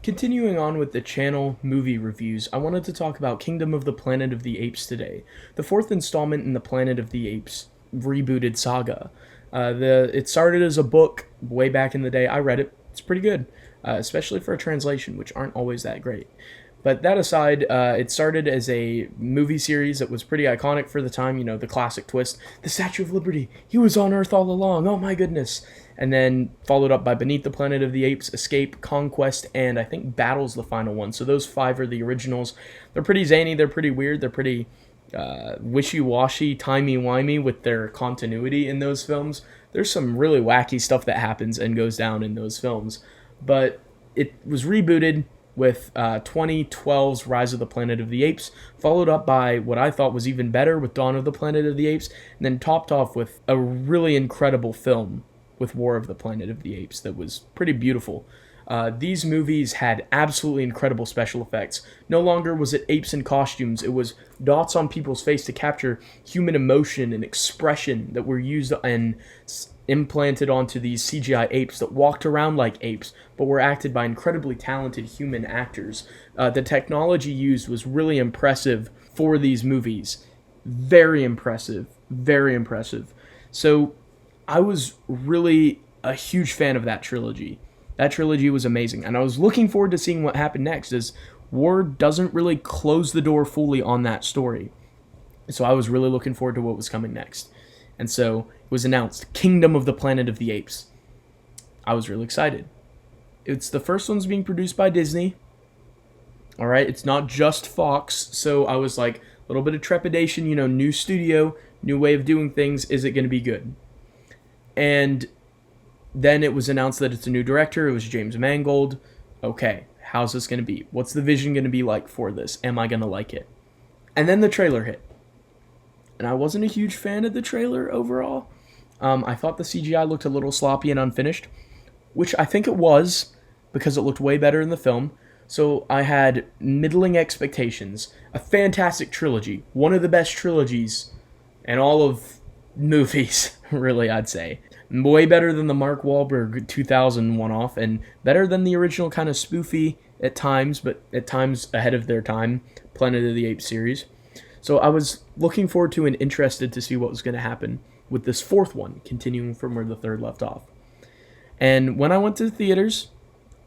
Continuing on with the channel movie reviews, I wanted to talk about Kingdom of the Planet of the Apes today, the fourth installment in the Planet of the Apes rebooted saga. It started as a book way back in the day. I read it. It's pretty good, especially for a translation, which aren't always that great. But that aside, it started as a movie series that was pretty iconic for the time. You know, the classic twist, the Statue of Liberty, he was on Earth all along, oh my goodness. And then followed up by Beneath the Planet of the Apes, Escape, Conquest, and I think Battle's the final one. So those five are the originals. They're pretty zany, they're pretty weird, they're pretty wishy-washy, timey-wimey with their continuity in those films. There's some really wacky stuff that happens and goes down in those films. But it was rebooted with 2012's Rise of the Planet of the Apes, followed up by what I thought was even better with Dawn of the Planet of the Apes, and then topped off with a really incredible film with War of the Planet of the Apes that was pretty beautiful. These movies had absolutely incredible special effects. No longer was it apes in costumes, it was dots on people's face to capture human emotion and expression that were used and implanted onto these CGI apes that walked around like apes, but were acted by incredibly talented human actors. The technology used was really impressive for these movies. Very impressive. Very impressive. So I was really a huge fan of that trilogy. That trilogy was amazing, and I was looking forward to seeing what happened next, as War doesn't really close the door fully on that story. So I was really looking forward to what was coming next. And so it was announced, Kingdom of the Planet of the Apes. I was really excited. It's the first one's being produced by Disney. Alright, it's not just Fox, so I was like, a little bit of trepidation, you know, new studio, new way of doing things, is it going to be good? And then it was announced that it's a new director. It was James Mangold. Okay, how's this going to be? What's the vision going to be like for this? Am I going to like it? And then the trailer hit. And I wasn't a huge fan of the trailer overall. I thought the CGI looked a little sloppy and unfinished, which I think it was, because it looked way better in the film. So I had middling expectations. A fantastic trilogy. One of the best trilogies in all of movies, really, I'd say. Way better than the Mark Wahlberg 2000 one-off, and better than the original kind of spoofy at times, but at times ahead of their time, Planet of the Apes series. So I was looking forward to and interested to see what was going to happen with this fourth one, continuing from where the third left off. And when I went to the theaters,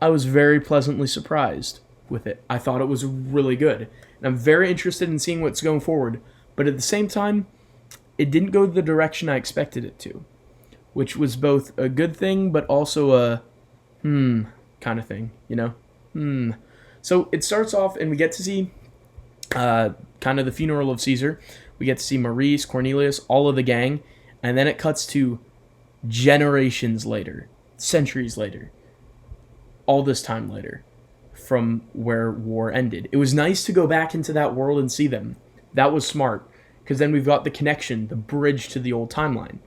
I was very pleasantly surprised with it. I thought it was really good. And I'm very interested in seeing what's going forward, but at the same time, it didn't go the direction I expected it to, which was both a good thing, but also a kind of thing, you know? So it starts off, and we get to see kind of the funeral of Caesar. We get to see Maurice, Cornelius, all of the gang, and then it cuts to generations later, centuries later, all this time later, from where war ended. It was nice to go back into that world and see them. That was smart, because then we've got the connection, the bridge to the old timeline.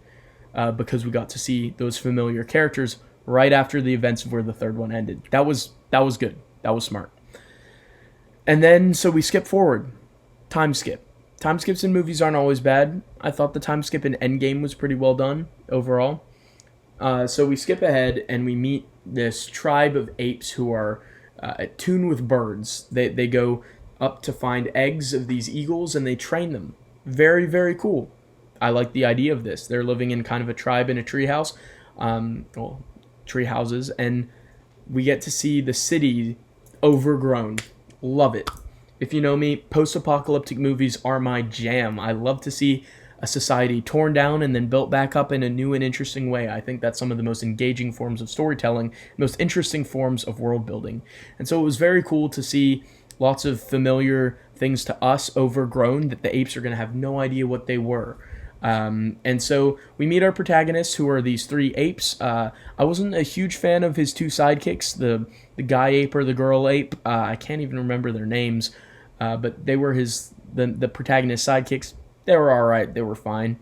Because we got to see those familiar characters right after the events of where the third one ended. That was good. That was smart. And then, so we skip forward. Time skip. Time skips in movies aren't always bad. I thought the time skip in Endgame was pretty well done, overall. So we skip ahead, and we meet this tribe of apes who are attuned with birds. They go up to find eggs of these eagles, and they train them. Very, very cool. I like the idea of this. They're living in kind of a tribe in a treehouse, tree houses, and we get to see the city overgrown. Love it. If you know me, post-apocalyptic movies are my jam. I love to see a society torn down and then built back up in a new and interesting way. I think that's some of the most engaging forms of storytelling, most interesting forms of world building. And so it was very cool to see lots of familiar things to us overgrown that the apes are going to have no idea what they were. And so we meet our protagonists, who are these three apes. I wasn't a huge fan of his two sidekicks, the guy ape or the girl ape. I can't even remember their names, but they were the protagonist sidekicks. They were all right. They were fine.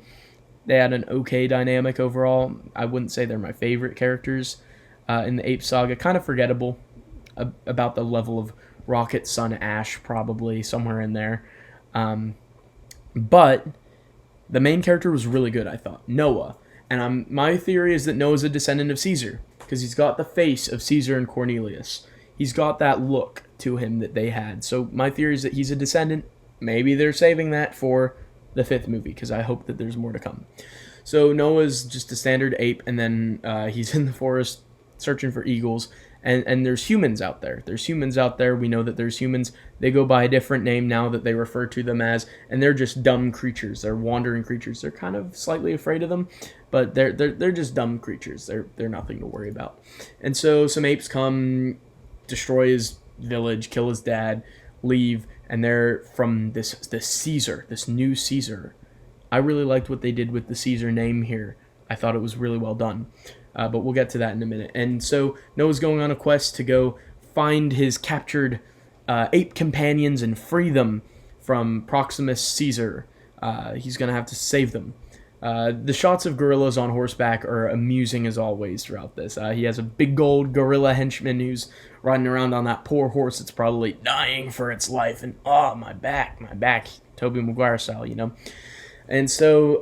They had an okay dynamic overall. I wouldn't say they're my favorite characters in the Ape Saga. Kind of forgettable, about the level of Rocket, Sun, Ash, probably somewhere in there. But The main character was really good, I thought, Noah. And my theory is that Noah's a descendant of Caesar, because he's got the face of Caesar and Cornelius. He's got that look to him that they had. So my theory is that he's a descendant. Maybe they're saving that for the 5th movie, because I hope that there's more to come. So Noah's just a standard ape, and then he's in the forest searching for eagles, and there's humans out there. There's humans out there. We know that there's humans. They go by a different name now that they refer to them as, and they're just dumb creatures. They're wandering creatures. They're kind of slightly afraid of them, but they're just dumb creatures. They're nothing to worry about. And so some apes come, destroy his village, kill his dad, leave, and they're from this Caesar, this new Caesar. I really liked what they did with the Caesar name here. I thought it was really well done. But we'll get to that in a minute. And so Noah's going on a quest to go find his captured ape companions and free them from Proximus Caesar. He's going to have to save them. The shots of gorillas on horseback are amusing as always throughout this. He has a big old gorilla henchman who's riding around on that poor horse that's probably dying for its life. And, oh, my back, Tobey Maguire style, you know. And so,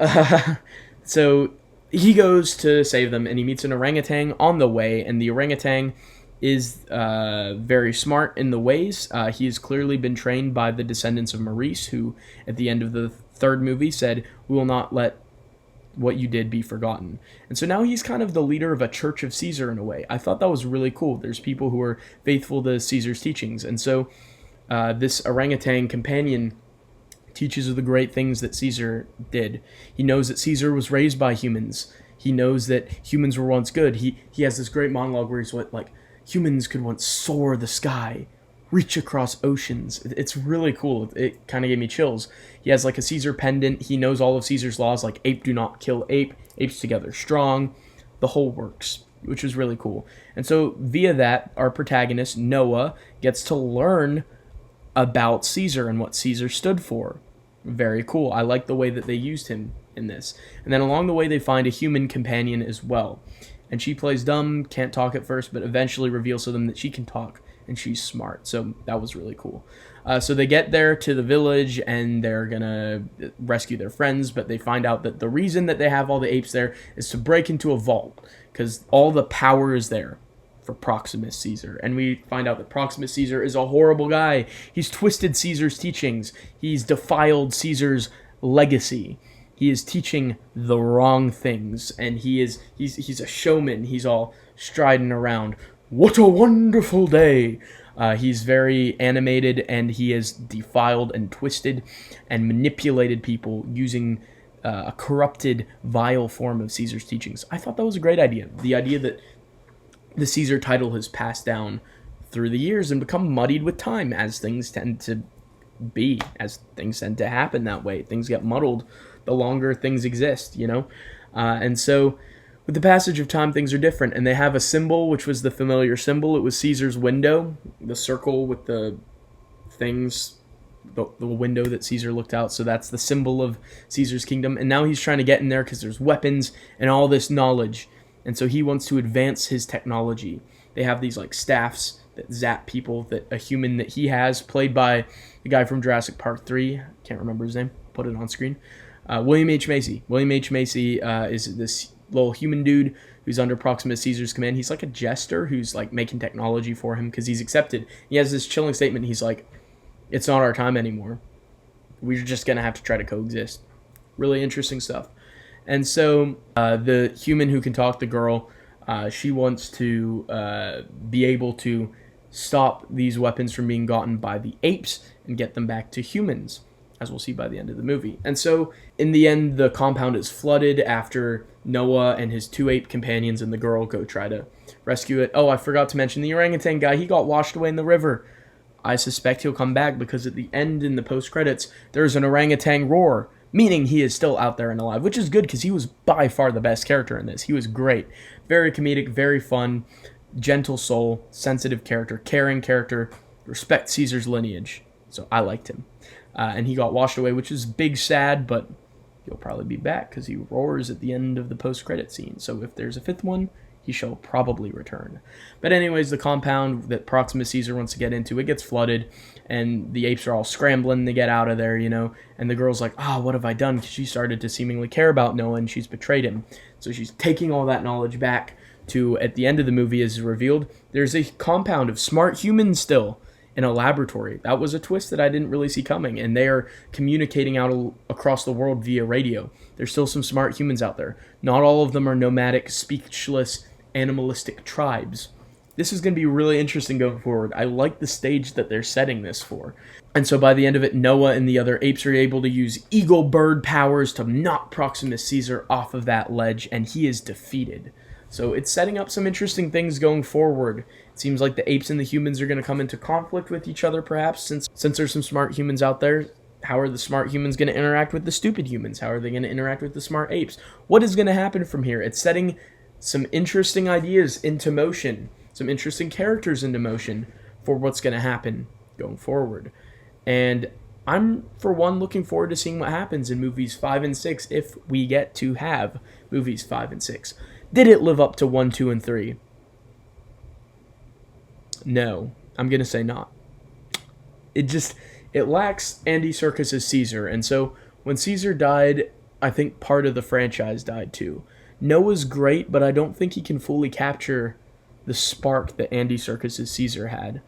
so he goes to save them, and he meets an orangutan on the way, and the orangutan is very smart in the ways. He has clearly been trained by the descendants of Maurice, who, at the end of the 3rd movie, said, "We will not let what you did be forgotten." And so now he's kind of the leader of a church of Caesar in a way. I thought that was really cool. There's people who are faithful to Caesar's teachings, and so this orangutan companion teaches of the great things that Caesar did. He knows that Caesar was raised by humans. He knows that humans were once good. He has this great monologue where he's like, humans could once soar the sky, reach across oceans. It's really cool. It kind of gave me chills. He has like a Caesar pendant. He knows all of Caesar's laws, like ape do not kill ape, apes together strong, the whole works, which was really cool. And so via that, our protagonist, Noah, gets to learn about Caesar and what Caesar stood for. Very cool. I like the way that they used him in this. And then along the way, they find a human companion as well. And she plays dumb, can't talk at first, but eventually reveals to them that she can talk and she's smart. So that was really cool. So they get there to the village and they're going to rescue their friends, but they find out that the reason that they have all the apes there is to break into a vault because all the power is there for Proximus Caesar. And we find out that Proximus Caesar is a horrible guy. He's twisted Caesar's teachings. He's defiled Caesar's legacy. He is teaching the wrong things, and he's a showman. He's all striding around. What a wonderful day! He's very animated, and he has defiled and twisted and manipulated people using a corrupted, vile form of Caesar's teachings. I thought that was a great idea. The idea that the Caesar title has passed down through the years and become muddied with time, as things tend to be, as things tend to happen that way. Things get muddled the longer things exist, you know? And so with the passage of time, things are different. And they have a symbol, which was the familiar symbol. It was Caesar's window, the circle with the things, the window that Caesar looked out. So that's the symbol of Caesar's kingdom. And now he's trying to get in there because there's weapons and all this knowledge. And so he wants to advance his technology. They have these like staffs that zap people, that a human that he has, played by the guy from Jurassic Park 3. Can't remember his name. Put it on screen. William H. Macy. William H. Macy is this little human dude who's under Proximus Caesar's command. He's like a jester who's like making technology for him because he's accepted. He has this chilling statement. He's like, it's not our time anymore. We're just going to have to try to coexist. Really interesting stuff. And so the human who can talk, the girl, she wants to be able to stop these weapons from being gotten by the apes and get them back to humans, as we'll see by the end of the movie. And so in the end, the compound is flooded after Noah and his 2 ape companions and the girl go try to rescue it. Oh, I forgot to mention the orangutan guy. He got washed away in the river. I suspect he'll come back because at the end in the post-credits, there's an orangutan roar, meaning he is still out there and alive, which is good because he was by far the best character in this. He was great. Very comedic, very fun, gentle soul, sensitive character, caring character, respect Caesar's lineage. So I liked him. And he got washed away, which is big sad, but he'll probably be back because he roars at the end of the post-credit scene. So if there's a 5th one, he shall probably return. But anyways, the compound that Proxima Caesar wants to get into, it gets flooded, and the apes are all scrambling to get out of there, and the girl's like, what have I done? Because she started to seemingly care about Noah, and she's betrayed him. So she's taking all that knowledge back to, at the end of the movie, as revealed, there's a compound of smart humans still in a laboratory. That was a twist that I didn't really see coming, and they are communicating out across the world via radio. There's still some smart humans out there. Not all of them are nomadic, speechless, animalistic tribes. This is going to be really interesting going forward. I like the stage that they're setting this for. And so by the end of it, Noah and the other apes are able to use eagle bird powers to knock Proxima Caesar off of that ledge, and he is defeated. So it's setting up some interesting things going forward. It seems like the apes and the humans are going to come into conflict with each other, perhaps, since there's some smart humans out there. How are the smart humans going to interact with the stupid humans? How are they going to interact with the smart apes? What is going to happen from here? It's setting some interesting ideas into motion, some interesting characters into motion for what's going to happen going forward. And I'm, for one, looking forward to seeing what happens in movies 5 and 6 if we get to have movies 5 and 6. Did it live up to 1, 2, and 3? No. I'm going to say not. It lacks Andy Serkis's Caesar, and so when Caesar died, I think part of the franchise died too. Noah's great, but I don't think he can fully capture the spark that Andy Serkis's Caesar had.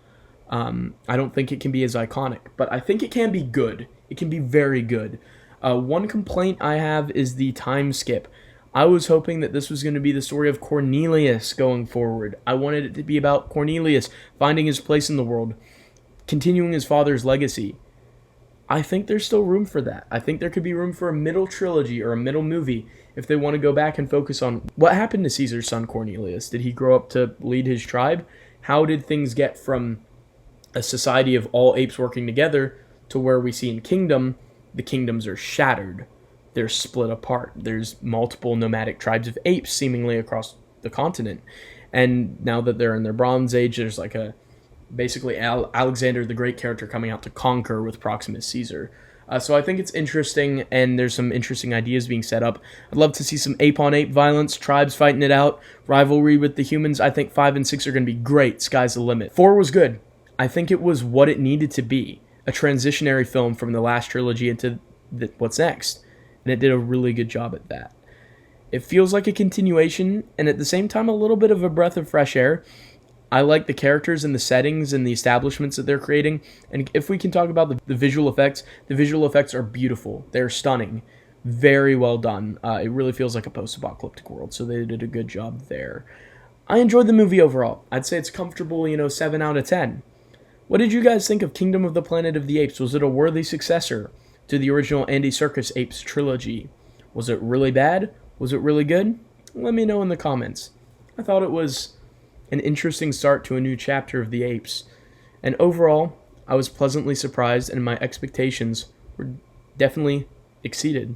I don't think it can be as iconic, but I think it can be good. It can be very good. One complaint I have is the time skip. I was hoping that this was going to be the story of Cornelius going forward. I wanted it to be about Cornelius finding his place in the world, continuing his father's legacy. I think there's still room for that. I think there could be room for a middle trilogy or a middle movie if they want to go back and focus on what happened to Caesar's son Cornelius. Did he grow up to lead his tribe? How did things get from a society of all apes working together to where we see in Kingdom, the kingdoms are shattered. They're split apart. There's multiple nomadic tribes of apes seemingly across the continent. And now that they're in their Bronze Age, there's like basically Alexander the Great character coming out to conquer with Proxima Caesar. So I think it's interesting, and there's some interesting ideas being set up. I'd love to see some ape-on-ape violence, tribes fighting it out, rivalry with the humans. I think 5 and 6 are going to be great. Sky's the limit. 4 was good. I think it was what it needed to be. A transitionary film from the last trilogy into what's next. And it did a really good job at that. It feels like a continuation, and at the same time a little bit of a breath of fresh air. I like the characters and the settings and the establishments that they're creating. And if we can talk about the visual effects are beautiful. They're stunning. Very well done. It really feels like a post-apocalyptic world, so they did a good job there. I enjoyed the movie overall. I'd say it's comfortable, 7 out of 10. What did you guys think of Kingdom of the Planet of the Apes? Was it a worthy successor to the original Andy Serkis Apes trilogy? Was it really bad? Was it really good? Let me know in the comments. I thought it was an interesting start to a new chapter of the Apes. And overall, I was pleasantly surprised, and my expectations were definitely exceeded.